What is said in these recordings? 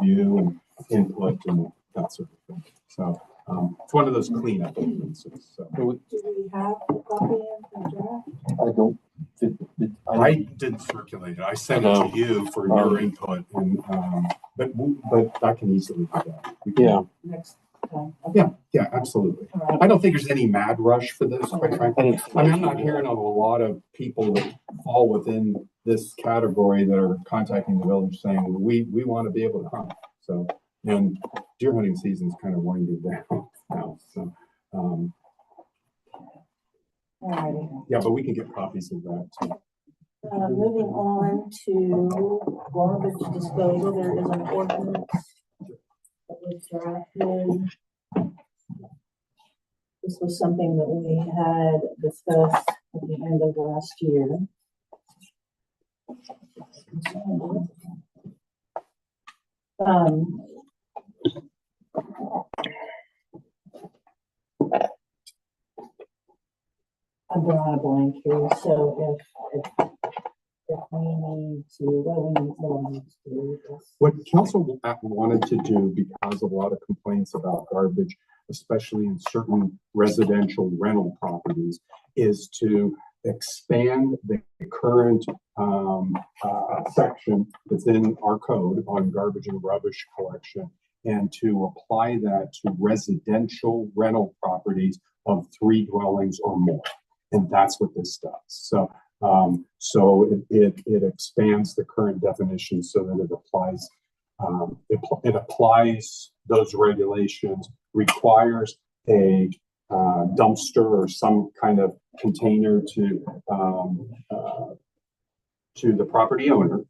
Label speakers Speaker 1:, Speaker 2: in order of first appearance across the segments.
Speaker 1: review and input and that sort of thing. So it's one of those cleanup ordinances. So.
Speaker 2: Do we have a copy of the draft?
Speaker 3: I don't.
Speaker 1: I didn't circulate it. I sent it to you for your input, and but I can easily do that.
Speaker 3: Yeah.
Speaker 2: Next time. Okay.
Speaker 1: Yeah, absolutely.
Speaker 2: All right.
Speaker 1: I don't think there's any mad rush for this, quite frankly. I mean, I'm not hearing of a lot of people that fall within this category that are contacting the village saying we want to be able to hunt. So, and deer hunting season's kind of winding down now. So,
Speaker 2: Alrighty.
Speaker 1: yeah, but we can get copies of that too.
Speaker 2: Moving on to garbage disposal, there is an ordinance that was drafted. This was something that we had discussed at the end of last year. I'm drawing a blank here, so if we need to, what we need to do.
Speaker 1: What council wanted to do, because of a lot of complaints about garbage, especially in certain residential rental properties, is to expand the current section that's in our code on garbage and rubbish collection, and to apply that to residential rental properties of 3 dwellings or more. And that's what this does. So, it expands the current definition so that it applies. It applies those regulations, requires a dumpster or some kind of container to the property owner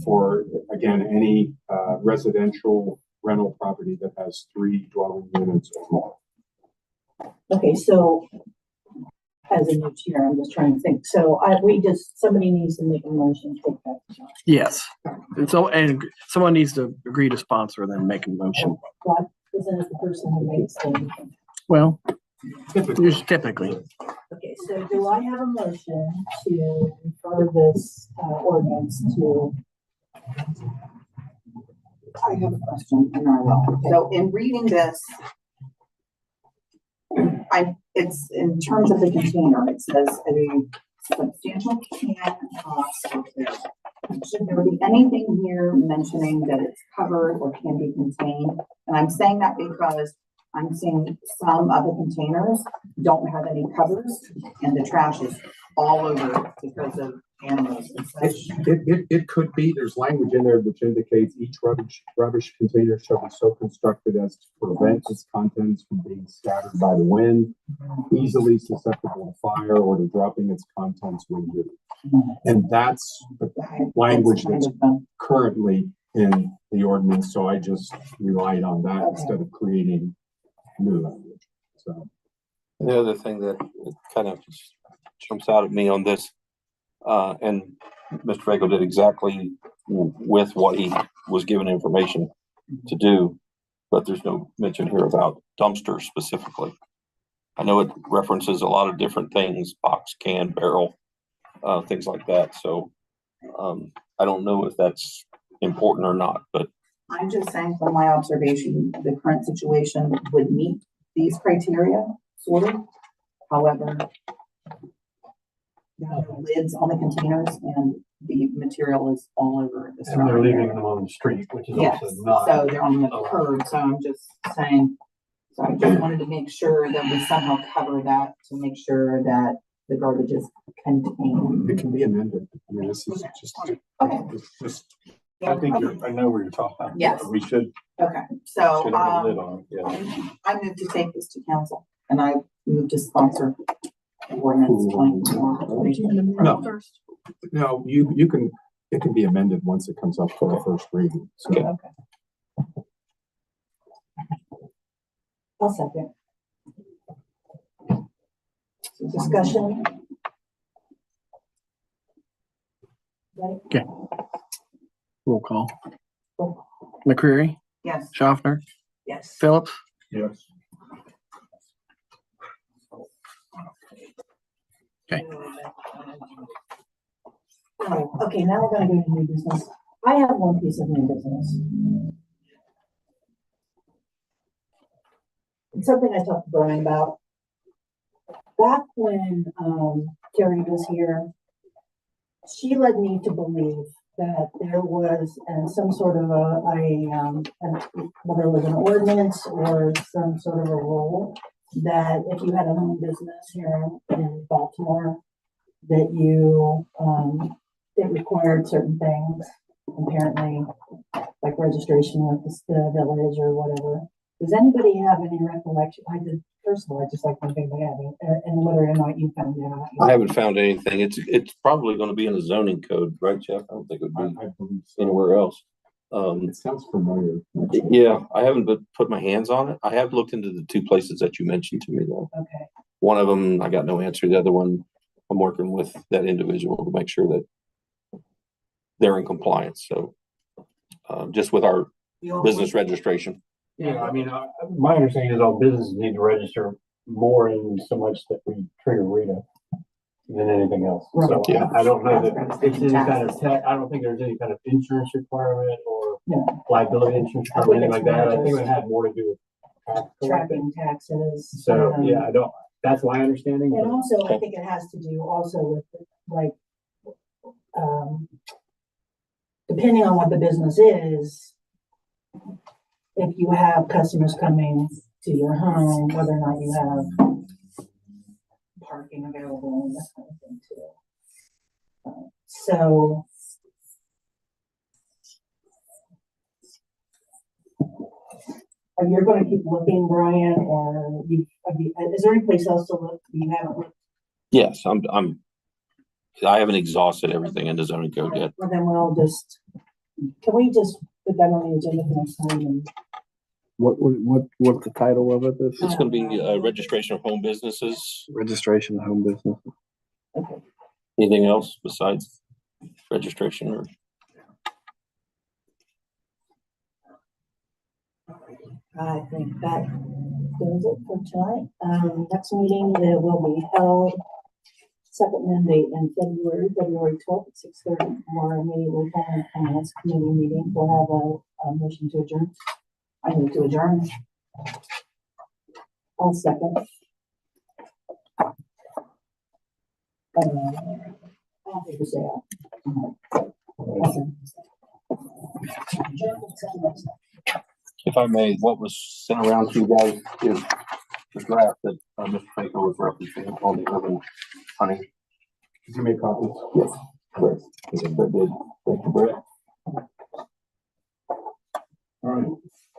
Speaker 1: for, again, any residential rental property that has 3 dwelling units or more.
Speaker 2: Okay, so as a new chair, I'm just trying to think. So somebody needs to make a motion to take that.
Speaker 4: Yes. And someone needs to agree to sponsor and then make a motion.
Speaker 2: What isn't it the person who makes the?
Speaker 4: Well, typically.
Speaker 2: Okay, so do I have a motion to refer this ordinance to?
Speaker 5: I have a question, and I will. So in reading this, it's in terms of the container, it says a substantial can cost of this. Should there be anything here mentioning that it's covered or can be contained? And I'm saying that because I'm seeing some of the containers don't have any covers, and the trash is all over because of animals and such.
Speaker 1: It could be. There's language in there which indicates each rubbish container shall be so constructed as to prevent its contents from being scattered by the wind, easily susceptible to fire, or to dropping its contents when used. And that's the language that's currently in the ordinance. So I just relied on that instead of creating new language. So
Speaker 3: the other thing that kind of jumps out at me on this, and Mr. Fago did exactly with what he was given information to do, but there's no mention here about dumpsters specifically. I know it references a lot of different things, box, can, barrel, things like that. So I don't know if that's important or not, but
Speaker 5: I'm just saying from my observation, the current situation would meet these criteria, sort of. However, there are no lids on the containers and the material is all over the
Speaker 6: And they're leaving them on the street, which is
Speaker 5: yes,
Speaker 6: also not.
Speaker 5: so they're on the curb. So I'm just saying, so I just wanted to make sure that we somehow cover that to make sure that the garbage is contained.
Speaker 1: it can be amended. I mean, this is
Speaker 5: Okay.
Speaker 1: it's just
Speaker 6: I think I know where you're talking about.
Speaker 5: Yes.
Speaker 6: We should
Speaker 5: Okay, so
Speaker 6: have a lid on it. Yeah.
Speaker 5: I move to take this to council, and I move to sponsor ordinance 24.
Speaker 1: No, you can, it can be amended once it comes up for the first reading. So
Speaker 5: Okay.
Speaker 2: I'll second. Discussion.
Speaker 4: Okay. Roll call. McCreary,
Speaker 5: Yes.
Speaker 4: Schaffner,
Speaker 2: Yes.
Speaker 4: Phillips,
Speaker 1: yes.
Speaker 4: Okay.
Speaker 2: Okay, now we're gonna go to new business. I have one piece of new business. It's something I talked to Brian about. Back when, Terry was here, she led me to believe that there was some sort of whether it was an ordinance or some sort of a rule that if you had a home business here in Baltimore, that you, it required certain things, apparently, like registration with the village or whatever. Does anybody have any recollection? First of all, I just like one thing they have, and whether or not you found out.
Speaker 3: I haven't found anything. It's probably gonna be in the zoning code, right, Jeff? I don't think it would be
Speaker 1: I believe so.
Speaker 3: anywhere else.
Speaker 1: It sounds familiar.
Speaker 3: Yeah, I haven't put my hands on it. I have looked into the two places that you mentioned to me though.
Speaker 2: Okay,
Speaker 3: One of them, I got no answer. The other one, I'm working with that individual to make sure that they're in compliance. So, just with our business registration.
Speaker 6: Yeah, I mean, my understanding is all businesses need to register more in so much that we trigger Rita than anything else. So
Speaker 3: Yeah.
Speaker 6: I don't know that it's any kind of I don't think there's any kind of insurance requirement or liability insurance or anything like that. I think it had more to do with tax collecting.
Speaker 2: tracking taxes.
Speaker 6: So, yeah, I don't, that's my understanding.
Speaker 2: And
Speaker 6: but-
Speaker 2: also, I think it has to do also with like, depending on what the business is, if you have customers coming to your home, whether or not you have parking available and that kind of thing too. So. Are you going to keep looking, Brian, or is there any place else to look you haven't looked?
Speaker 3: Yes, I haven't exhausted everything in the zoning code yet.
Speaker 2: Well, then can we just put that on the agenda for next time? And
Speaker 4: What's the title of it? This
Speaker 3: It's gonna be registration of home businesses.
Speaker 4: registration of home business.
Speaker 3: Anything else besides registration or?
Speaker 2: I think that does it for tonight. Next meeting will be held second Monday in February 12th at 6:30. Or immediately following the finance committee meeting, we'll have a motion to adjourn. I need to adjourn. I'll second. I'll have to say
Speaker 3: If I may, what was sent around to you guys is the draft that Mr. Faco was referencing on the urban hunting.
Speaker 1: Did you make copies?
Speaker 3: Yes, correct. Yes, I did. Thank you, Brett.
Speaker 7: All right,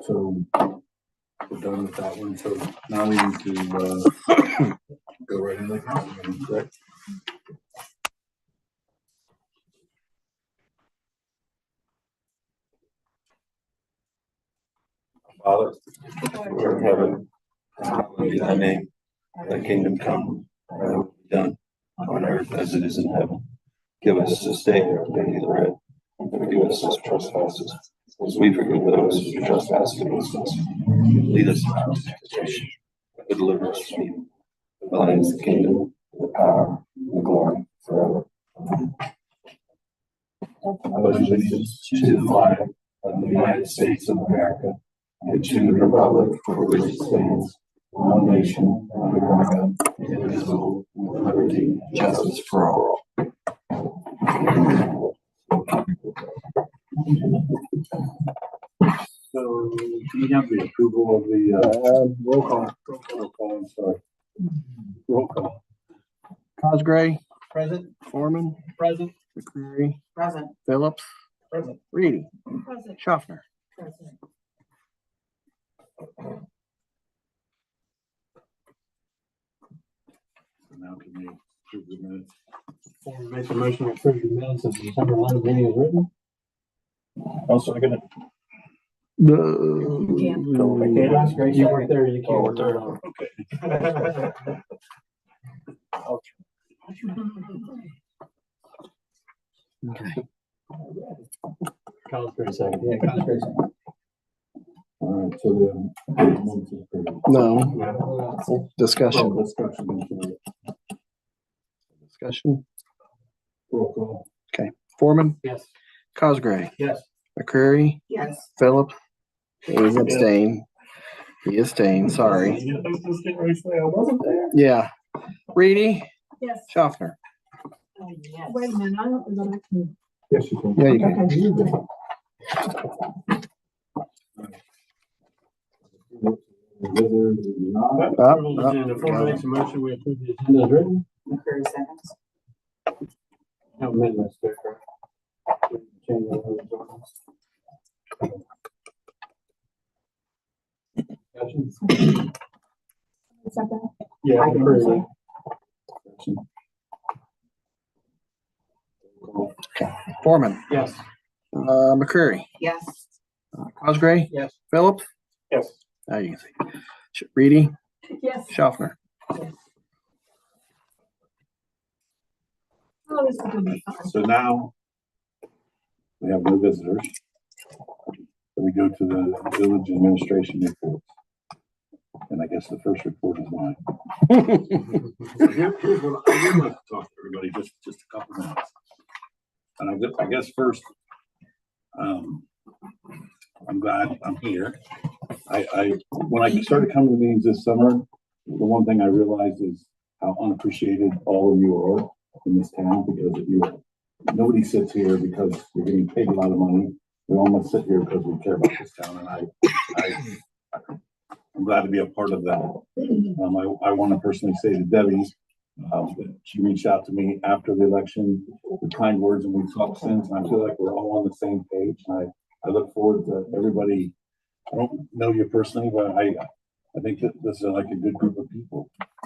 Speaker 7: so we're done with that one. So now we need to go right into the council meeting, correct?
Speaker 3: Father, who art in heaven, hallowed be thy name. Thy kingdom come, thy will be done on earth as it is in heaven. Give us this day our daily bread, and forgive us our trespasses, as we forgive those who trespass against us. Lead us not into temptation, but deliver us from evil. For thine is the kingdom, the power, and the glory forever. Amen. I pledge allegiance to the flag of the United States of America and to the republic for which it stands, one nation, under God, indivisible, with liberty and justice for all.
Speaker 7: So do we have the approval of the,
Speaker 4: Roll call.
Speaker 7: roll call, I'm sorry. Roll call.
Speaker 4: Cosgray,
Speaker 6: Present,
Speaker 4: Foreman,
Speaker 6: present,
Speaker 4: McCreary,
Speaker 2: Present.
Speaker 4: Phillips,
Speaker 6: present.
Speaker 4: Reedy,
Speaker 2: Present.
Speaker 4: Schaffner.
Speaker 2: Present.
Speaker 7: So now can we approve the minutes?
Speaker 6: Make a motion to approve the minutes of the December 11th meeting is written.
Speaker 7: Also, I got it.
Speaker 6: Okay, that's great. You weren't there, you can't.
Speaker 7: Okay.
Speaker 4: Okay.
Speaker 6: Collins Green second.
Speaker 2: Yeah, Cosgrave.
Speaker 7: All right, so the minutes is approved.
Speaker 4: No, discussion,
Speaker 7: Discussion.
Speaker 4: discussion.
Speaker 7: Roll call.
Speaker 4: Foreman,
Speaker 6: Yes.
Speaker 4: Cosgray,
Speaker 6: Yes.
Speaker 4: McCreary,
Speaker 5: Yes.
Speaker 4: Phillips. He's abstained. He is abstained, sorry. Yeah. Reedy,
Speaker 2: Yes.
Speaker 4: Schaffner.
Speaker 5: Yes.
Speaker 2: Wait a minute, I don't know that I can.
Speaker 1: Yes, you can.
Speaker 4: Yeah, you can.
Speaker 2: Okay.
Speaker 6: Approval of the agenda. Before I make a motion, we approve the agenda as written.
Speaker 5: McCreary seconds.
Speaker 6: No amendments there, correct? Change the ordinance. Discussion?
Speaker 2: Second.
Speaker 6: Yeah,
Speaker 5: I can
Speaker 6: McCreary.
Speaker 4: Foreman,
Speaker 6: Yes.
Speaker 4: McCreary,
Speaker 5: Yes.
Speaker 4: Cosgray,
Speaker 6: Yes.
Speaker 4: Phillips.
Speaker 6: Yes.
Speaker 4: Now you can see. Reedy,
Speaker 2: Yes.
Speaker 4: Schaffner.
Speaker 2: Oh, this is gonna be fun.
Speaker 7: So now we have no visitors. We go to the village administration report. And I guess the first report is mine. So here's what I would like to talk to everybody, just a couple minutes. And I guess first, I'm glad I'm here. When I started coming to meetings this summer, the one thing I realized is how unappreciated all of you are in this town, because nobody sits here because you're getting paid a lot of money. We almost sit here because we care about this town, and I'm glad to be a part of that. I want to personally say to Debbie, she reached out to me after the election with kind words, and we've talked since, and I feel like we're all on the same page. And I look forward to everybody. I don't know you personally, but I think that this is like a good group of people.